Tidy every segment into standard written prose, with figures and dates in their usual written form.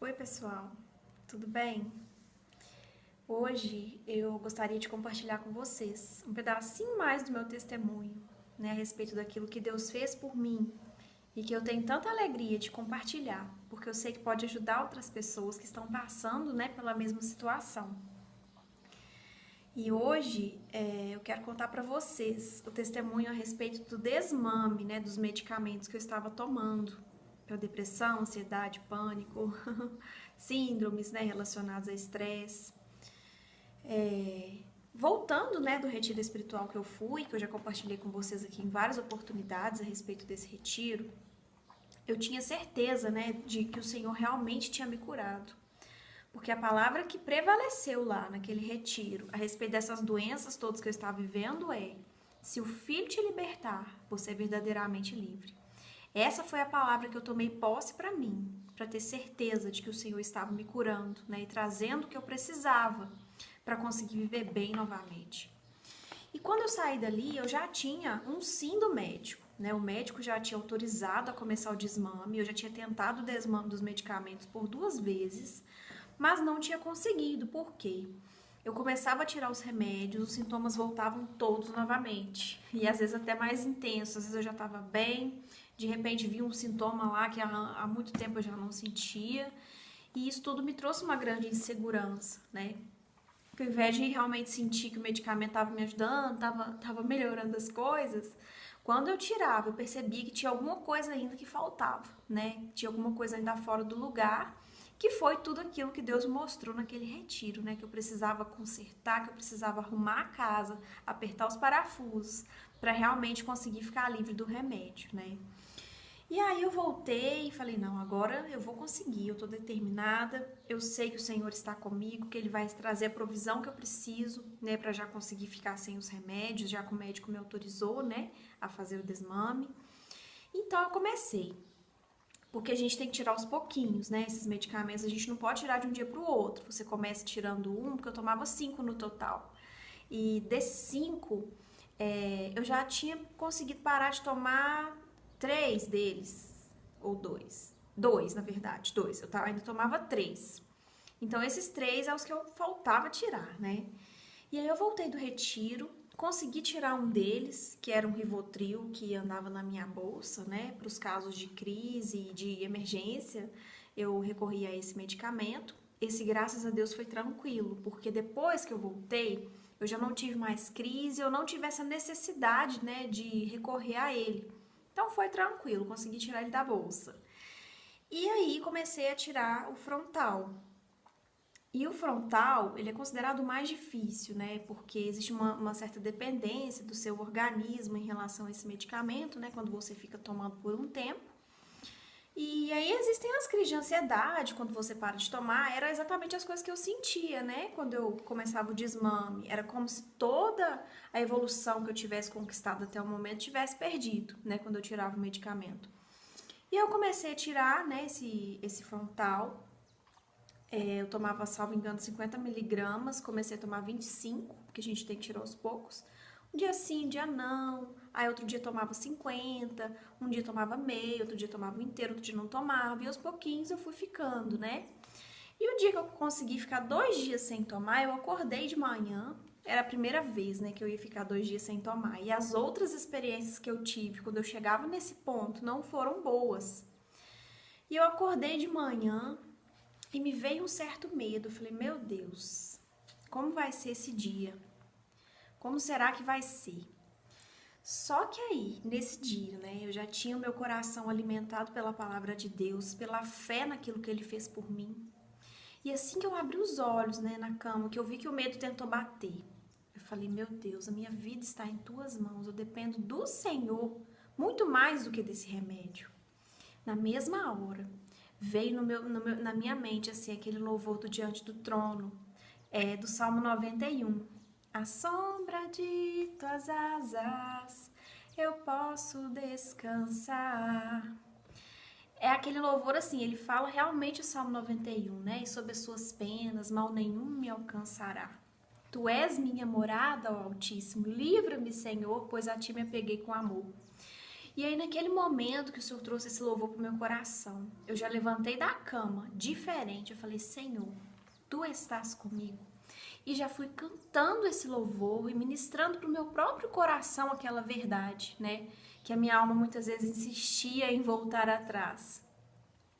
Oi, pessoal, tudo bem? Hoje eu gostaria de compartilhar com vocês um pedacinho mais do meu testemunho, a respeito daquilo que Deus fez por mim e que eu tenho tanta alegria de compartilhar, porque eu sei que pode ajudar outras pessoas que estão passando, pela mesma situação. E hoje eu quero contar para vocês o testemunho a respeito do desmame, dos medicamentos que eu estava tomando para depressão, ansiedade, pânico, síndromes, relacionadas a estresse. Voltando, do retiro espiritual que eu fui, que eu já compartilhei com vocês aqui em várias oportunidades a respeito desse retiro, eu tinha certeza, de que o Senhor realmente tinha me curado. Porque a palavra que prevaleceu lá naquele retiro a respeito dessas doenças todas que eu estava vivendo é: se o Filho te libertar, você é verdadeiramente livre. Essa foi a palavra que eu tomei posse para mim, para ter certeza de que o Senhor estava me curando, e trazendo o que eu precisava para conseguir viver bem novamente. E quando eu saí dali, eu já tinha um sim do médico. O médico já tinha autorizado a começar o desmame, eu já tinha tentado o desmame dos medicamentos por 2 vezes, mas não tinha conseguido. Por quê? Eu começava a tirar os remédios, os sintomas voltavam todos novamente. E às vezes até mais intensos. Às vezes eu já estava bem, de repente vi um sintoma lá que há muito tempo eu já não sentia. E isso tudo me trouxe uma grande insegurança, Porque ao invés de realmente sentir que o medicamento estava me ajudando, estava melhorando as coisas, quando eu tirava, eu percebia que tinha alguma coisa ainda que faltava, Tinha alguma coisa ainda fora do lugar, que foi tudo aquilo que Deus mostrou naquele retiro, que eu precisava consertar, que eu precisava arrumar a casa, apertar os parafusos, para realmente conseguir ficar livre do remédio, E aí eu voltei e falei: não, agora eu vou conseguir, eu tô determinada, eu sei que o Senhor está comigo, que Ele vai trazer a provisão que eu preciso, para já conseguir ficar sem os remédios, já que o médico me autorizou, a fazer o desmame. Então eu comecei, porque a gente tem que tirar aos pouquinhos, esses medicamentos a gente não pode tirar de um dia pro outro, você começa tirando um, porque eu tomava 5 no total, e desses 5, eu já tinha conseguido parar de tomar 3 deles, ou 2. 2, na verdade, 2. Eu ainda tomava 3. Então, esses 3 é os que eu faltava tirar, E aí eu voltei do retiro, consegui tirar um deles, que era um Rivotril, que andava na minha bolsa, para os casos de crise e de emergência, eu recorri a esse medicamento. Esse, graças a Deus, foi tranquilo, porque depois que eu voltei, eu já não tive mais crise, eu não tive essa necessidade, de recorrer a ele. Então foi tranquilo, consegui tirar ele da bolsa. E aí comecei a tirar o frontal. E o frontal, ele é considerado o mais difícil, Porque existe uma certa dependência do seu organismo em relação a esse medicamento, Quando você fica tomando por um tempo. E aí existem as crises de ansiedade quando você para de tomar. Era exatamente as coisas que eu sentia, Quando eu começava o desmame. Era como se toda a evolução que eu tivesse conquistado até o momento tivesse perdido, Quando eu tirava o medicamento. E eu comecei a tirar, esse frontal. Eu tomava, salvo engano, 50 miligramas. Comecei a tomar 25, porque a gente tem que tirar aos poucos. Um dia sim, um dia não. Aí outro dia tomava 50, um dia tomava meio, outro dia tomava inteiro, outro dia não tomava. E aos pouquinhos eu fui ficando, E o dia que eu consegui ficar 2 dias sem tomar, eu acordei de manhã. Era a primeira vez, que eu ia ficar 2 dias sem tomar. E as outras experiências que eu tive quando eu chegava nesse ponto não foram boas. E eu acordei de manhã e me veio um certo medo. Eu falei: meu Deus, como vai ser esse dia? Como será que vai ser? Só que aí, nesse dia, eu já tinha o meu coração alimentado pela palavra de Deus, pela fé naquilo que Ele fez por mim. E assim que eu abri os olhos, na cama, que eu vi que o medo tentou bater, eu falei: meu Deus, a minha vida está em Tuas mãos, eu dependo do Senhor, muito mais do que desse remédio. Na mesma hora, veio na minha mente, assim, aquele louvor do Diante do Trono, do Salmo 91. À sombra de tuas asas eu posso descansar. É aquele louvor assim, ele fala realmente o Salmo 91, E sob as suas penas mal nenhum me alcançará. Tu és minha morada, ó Altíssimo, livra-me, Senhor, pois a ti me apeguei com amor. E aí, naquele momento que o Senhor trouxe esse louvor pro meu coração, eu já levantei da cama, diferente. Eu falei, Senhor, Tu estás comigo. E já fui cantando esse louvor e ministrando pro meu próprio coração aquela verdade, né? Que a minha alma muitas vezes insistia em voltar atrás.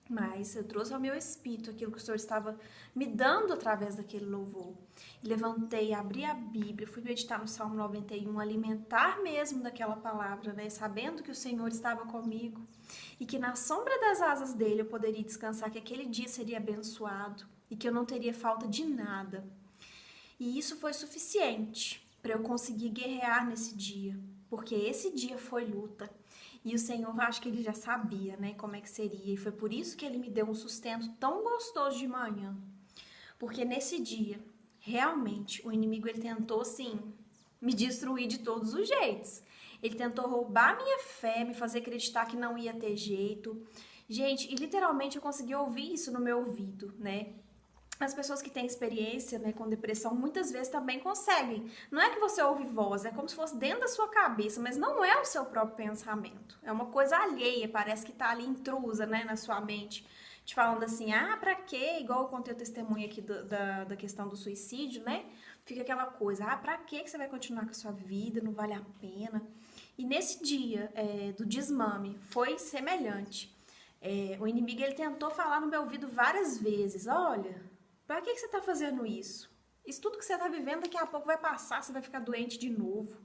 Mas eu trouxe ao meu espírito aquilo que o Senhor estava me dando através daquele louvor. Levantei, abri a Bíblia, fui meditar no Salmo 91, alimentar mesmo daquela palavra, né? Sabendo que o Senhor estava comigo e que na sombra das asas dele eu poderia descansar, que aquele dia seria abençoado e que eu não teria falta de nada. E isso foi suficiente para eu conseguir guerrear nesse dia, porque esse dia foi luta. E o Senhor, acho que ele já sabia, né, como é que seria. E foi por isso que ele me deu um sustento tão gostoso de manhã. Porque nesse dia, realmente, o inimigo, ele tentou, assim, me destruir de todos os jeitos. Ele tentou roubar a minha fé, me fazer acreditar que não ia ter jeito. Gente, e literalmente eu consegui ouvir isso no meu ouvido, né? As pessoas que têm experiência, né, com depressão, muitas vezes também conseguem. Não é que você ouve voz, é como se fosse dentro da sua cabeça, mas não é o seu próprio pensamento. É uma coisa alheia, parece que tá ali intrusa, né, na sua mente, te falando assim, ah, pra quê? Igual eu contei o testemunho aqui da questão do suicídio, né? Fica aquela coisa, ah, pra quê que você vai continuar com a sua vida? Não vale a pena. E nesse dia do desmame, foi semelhante. O inimigo, ele tentou falar no meu ouvido várias vezes, olha... Pra que você tá fazendo isso? Isso tudo que você tá vivendo daqui a pouco vai passar, você vai ficar doente de novo.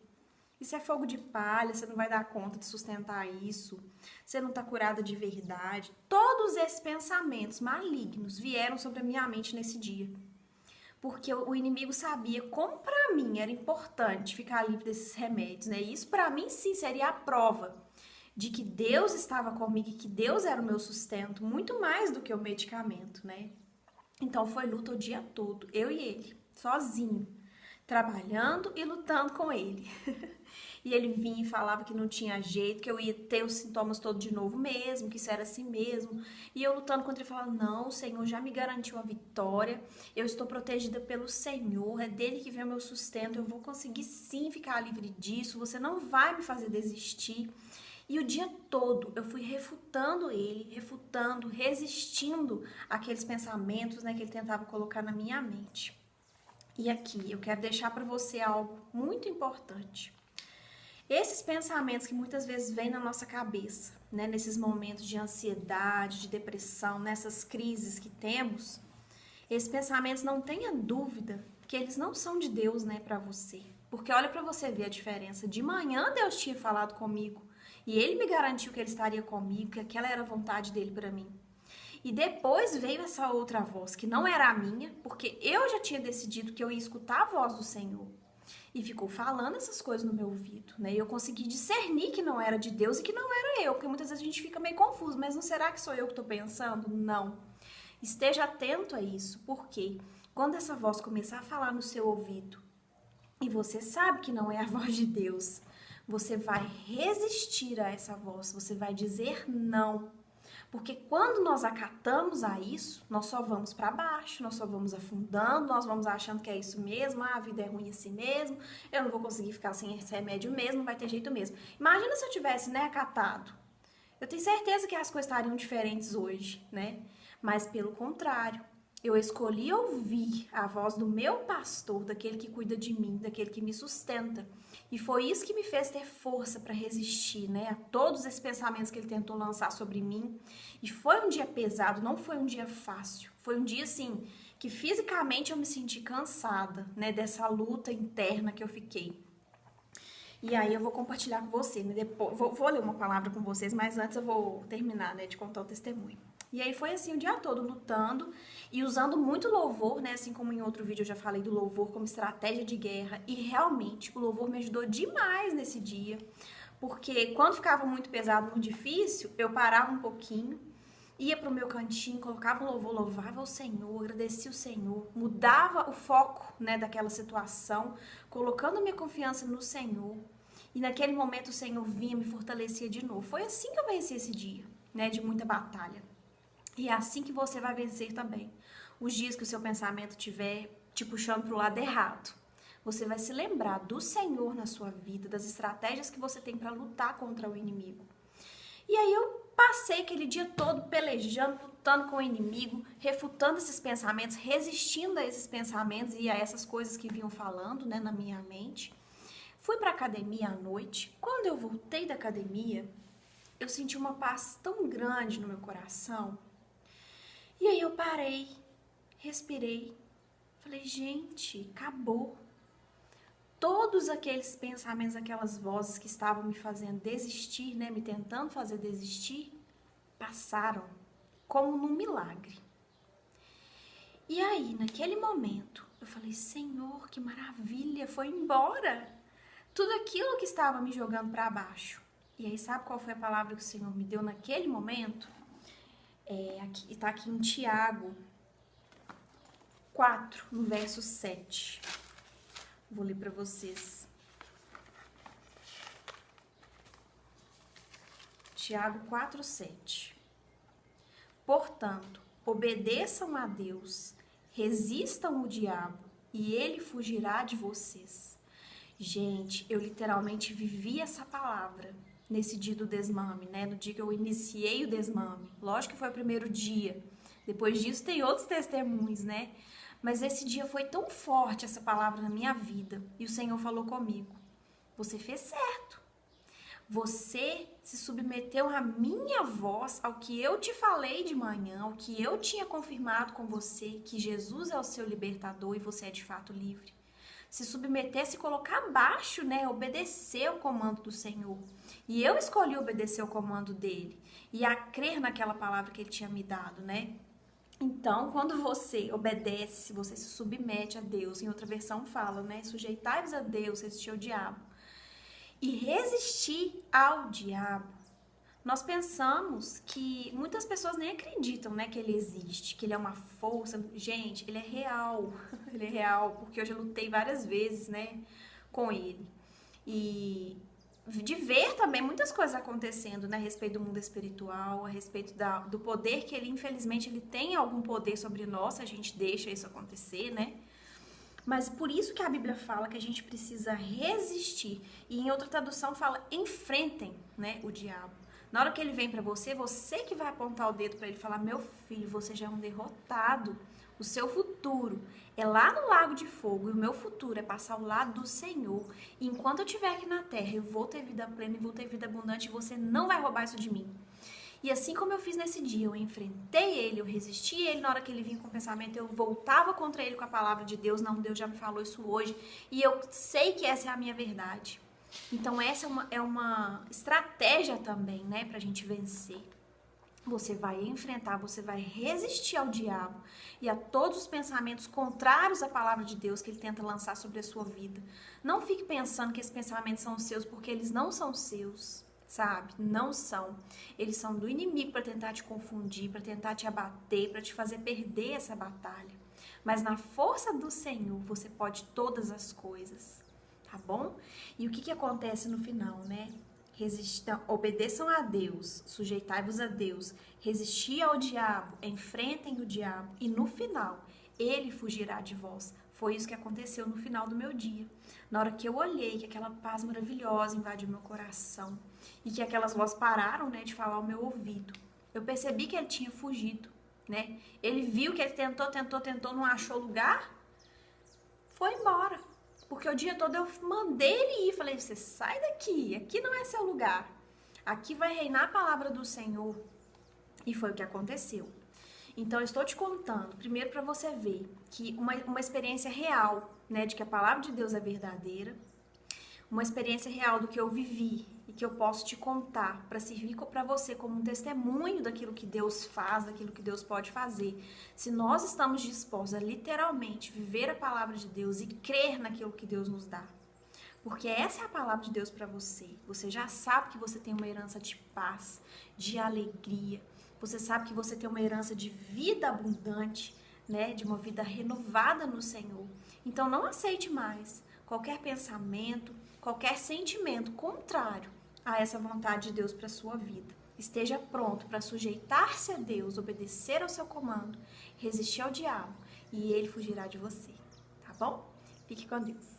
Isso é fogo de palha, você não vai dar conta de sustentar isso. Você não tá curada de verdade. Todos esses pensamentos malignos vieram sobre a minha mente nesse dia. Porque o inimigo sabia como pra mim era importante ficar livre desses remédios, né? E isso pra mim sim seria a prova de que Deus estava comigo e que Deus era o meu sustento, muito mais do que o medicamento, né? Então foi luta o dia todo, eu e ele, sozinho, trabalhando e lutando com ele. E ele vinha e falava que não tinha jeito, que eu ia ter os sintomas todos de novo mesmo, que isso era assim mesmo. E eu lutando contra ele, falava, não, o Senhor já me garantiu a vitória, eu estou protegida pelo Senhor, é dele que vem o meu sustento, eu vou conseguir sim ficar livre disso, você não vai me fazer desistir. E o dia todo eu fui refutando ele, resistindo àqueles pensamentos, né, que ele tentava colocar na minha mente. E aqui eu quero deixar para você algo muito importante. Esses pensamentos que muitas vezes vêm na nossa cabeça, né, nesses momentos de ansiedade, de depressão, nessas crises que temos, esses pensamentos, não tenha dúvida que eles não são de Deus, né, para você. Porque olha para você ver a diferença. De manhã Deus tinha falado comigo. E ele me garantiu que ele estaria comigo, que aquela era a vontade dele para mim. E depois veio essa outra voz, que não era a minha, porque eu já tinha decidido que eu ia escutar a voz do Senhor. E ficou falando essas coisas no meu ouvido, né? E eu consegui discernir que não era de Deus e que não era eu, porque muitas vezes a gente fica meio confuso, mas não será que sou eu que estou pensando? Não. Esteja atento a isso, porque quando essa voz começar a falar no seu ouvido, e você sabe que não é a voz de Deus, você vai resistir a essa voz, você vai dizer não. Porque quando nós acatamos a isso, nós só vamos para baixo, nós só vamos afundando, nós vamos achando que é isso mesmo, a vida é ruim assim mesmo, eu não vou conseguir ficar sem esse remédio mesmo, não vai ter jeito mesmo. Imagina se eu tivesse, né, acatado. Eu tenho certeza que as coisas estariam diferentes hoje, né? Mas pelo contrário, eu escolhi ouvir a voz do meu pastor, daquele que cuida de mim, daquele que me sustenta. E foi isso que me fez ter força para resistir, né, a todos esses pensamentos que ele tentou lançar sobre mim. E foi um dia pesado, não foi um dia fácil. Foi um dia, assim, que fisicamente eu me senti cansada, né, dessa luta interna que eu fiquei. E aí eu vou compartilhar com você, né, depois, vou ler uma palavra com vocês, mas antes eu vou terminar, né, de contar o testemunho. E aí foi assim o dia todo, lutando e usando muito louvor, né? Assim como em outro vídeo eu já falei do louvor como estratégia de guerra. E realmente o louvor me ajudou demais nesse dia. Porque quando ficava muito pesado, muito difícil, eu parava um pouquinho, ia pro meu cantinho, colocava o louvor, louvava o Senhor, agradecia o Senhor, mudava o foco, né, daquela situação, colocando minha confiança no Senhor. E naquele momento o Senhor vinha e me fortalecia de novo. Foi assim que eu venci esse dia, né, de muita batalha. E é assim que você vai vencer também. Os dias que o seu pensamento estiver te puxando para o lado errado. Você vai se lembrar do Senhor na sua vida, das estratégias que você tem para lutar contra o inimigo. E aí eu passei aquele dia todo pelejando, lutando com o inimigo, refutando esses pensamentos, resistindo a esses pensamentos e a essas coisas que vinham falando, né, na minha mente. Fui pra academia à noite. Quando eu voltei da academia, eu senti uma paz tão grande no meu coração. E aí eu parei, respirei, falei, gente, acabou. Todos aqueles pensamentos, aquelas vozes que estavam me fazendo desistir, né, me tentando fazer desistir, passaram como num milagre. E aí, naquele momento, eu falei, Senhor, que maravilha, foi embora. Tudo aquilo que estava me jogando para baixo. E aí, sabe qual foi a palavra que o Senhor me deu naquele momento? Está aqui em Tiago 4, no verso 7. Vou ler para vocês. Tiago 4, 7. Portanto, obedeçam a Deus, resistam o diabo, e ele fugirá de vocês. Gente, eu literalmente vivi essa palavra nesse dia do desmame, né? No dia que eu iniciei o desmame. Lógico que foi o primeiro dia. Depois disso tem outros testemunhos, né? Mas esse dia foi tão forte essa palavra na minha vida. E o Senhor falou comigo. Você fez certo. Você se submeteu à minha voz, ao que eu te falei de manhã, ao que eu tinha confirmado com você, que Jesus é o seu libertador e você é de fato livre. Se submeter, se colocar abaixo, né? Obedecer o comando do Senhor. E eu escolhi obedecer o comando dele. E a crer naquela palavra que ele tinha me dado, né? Então, quando você obedece, você se submete a Deus. Em outra versão fala, né? Sujeitai-vos a Deus, resistir ao diabo. E resistir ao diabo. Nós pensamos que muitas pessoas nem acreditam, né, que ele existe, que ele é uma força. Gente, ele é real. Ele é real, porque eu já lutei várias vezes, né, com ele. E de ver também muitas coisas acontecendo, né, a respeito do mundo espiritual, a respeito do poder que ele, infelizmente, ele tem algum poder sobre nós, se a gente deixa isso acontecer, né? Mas por isso que a Bíblia fala que a gente precisa resistir. E em outra tradução fala, enfrentem, né, o diabo. Na hora que ele vem pra você, você que vai apontar o dedo pra ele e falar, meu filho, você já é um derrotado. O seu futuro é lá no lago de fogo e o meu futuro é passar ao lado do Senhor. E enquanto eu estiver aqui na terra, eu vou ter vida plena e vou ter vida abundante e você não vai roubar isso de mim. E assim como eu fiz nesse dia, eu enfrentei ele, eu resisti ele, na hora que ele vinha com o pensamento, eu voltava contra ele com a palavra de Deus, não, Deus já me falou isso hoje, e eu sei que essa é a minha verdade. Então essa é uma estratégia também, né, pra gente vencer. Você vai enfrentar, você vai resistir ao diabo e a todos os pensamentos contrários à palavra de Deus que ele tenta lançar sobre a sua vida. Não fique pensando que esses pensamentos são seus, porque eles não são seus. Sabe? Não são. Eles são do inimigo para tentar te confundir, para tentar te abater, para te fazer perder essa batalha. Mas na força do Senhor, você pode todas as coisas, tá bom? E o que acontece no final, né? Obedeçam a Deus, sujeitai-vos a Deus, resistir ao diabo, enfrentem o diabo e no final, ele fugirá de vós. Foi isso que aconteceu no final do meu dia. Na hora que eu olhei, que aquela paz maravilhosa invadiu meu coração e que aquelas vozes pararam, né, de falar ao meu ouvido, eu percebi que ele tinha fugido, né? Ele viu que ele tentou, não achou lugar, foi embora. Porque o dia todo eu mandei ele ir, falei, você sai daqui, aqui não é seu lugar. Aqui vai reinar a palavra do Senhor. E foi o que aconteceu. Então, eu estou te contando, primeiro para você ver que uma experiência real, né, de que a palavra de Deus é verdadeira, uma experiência real do que eu vivi e que eu posso te contar para servir para você como um testemunho daquilo que Deus faz, daquilo que Deus pode fazer. Se nós estamos dispostos a literalmente viver a palavra de Deus e crer naquilo que Deus nos dá. Porque essa é a palavra de Deus para você. Você já sabe que você tem uma herança de paz, de alegria. Você sabe que você tem uma herança de vida abundante, né? De uma vida renovada no Senhor. Então não aceite mais qualquer pensamento, qualquer sentimento contrário a essa vontade de Deus para a sua vida. Esteja pronto para sujeitar-se a Deus, obedecer ao seu comando, resistir ao diabo e ele fugirá de você, tá bom? Fique com Deus.